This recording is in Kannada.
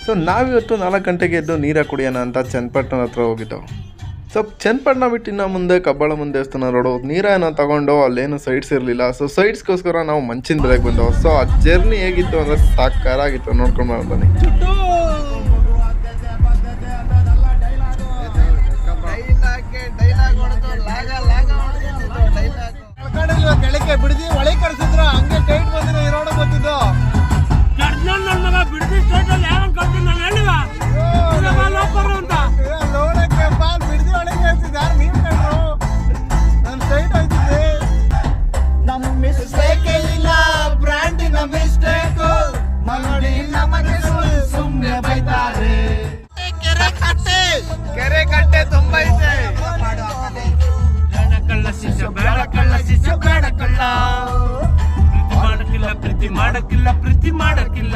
ಸೊ ನಾವಿವತ್ತು 4 ಗಂಟೆಗೆ ಎದ್ದು ನೀರು ಕುಡಿಯೋಣ ಅಂತ ಚನ್ನಪಟ್ಟಣ ಹತ್ರ ಹೋಗಿದ್ದೆವು. ಸೊ ಚನ್ನಪಟ್ಟಣ ಬಿಟ್ಟು ಇನ್ನು ಮುಂದೆ ಕಬ್ಬಾಳಮ್ಮನ ದೇವಸ್ಥಾನ ರೋಡು ನೀರನ್ನು ತಗೊಂಡು ಅಲ್ಲೇನು ಸೈಡ್ಸ್ ಇರಲಿಲ್ಲ. ಸೊ ಸೈಡ್ಸ್ಗೋಸ್ಕರ ನಾವು ಮಂಚಿನ ಬೆಲೆಗೆ ಬಂದೆವು. ಸೊ ಆ ಜರ್ನಿ ಹೇಗಿತ್ತು ಅಂದರೆ ಸಾಕಾಗಿತ್ತು, ನೋಡ್ಕೊಂಡು ಬನ್ನಿ. ಬೆಳಗ್ಗೆ ಬಿಡದಿ ಒಳಗೆ ಕರ್ಸಿದ್ರು ಹಂಗೆ ಟೈಟ್ ಬಂದಿರೋ ಈ ರೋಡ್ ಗೊತ್ತಿದ್ದು ನೋಡಕ್ಕೆ ಪಾಲ್ ಬಿಡದಿ ಒಳಗೆ ಕರ್ಸಿದ್ ಯಾರು ನೀವ್ ಕಂಡ್ರು ನನ್ ಟೈಟ್ ಆಯ್ತಿದೆ. ನಮ್ಮ ಮಿಸ್ಟೇಕ್ ಇಲ್ಲ, ಬ್ರ್ಯಾಂಡಿನ ಮಿಸ್ಟೇಕ್ ನೋಡಿ ನಮಗೆ ಸುಮ್ಮನೆ ಬೈತಾರೆ. ಕೆರೆ ಕಟ್ಟೆ ತುಂಬಾ ಇದೆ. ಪ್ರೀತಿ ಮಾಡಕ್ಕಿಲ್ಲ, ಪ್ರೀತಿ ಮಾಡಕ್ಕಿಲ್ಲ.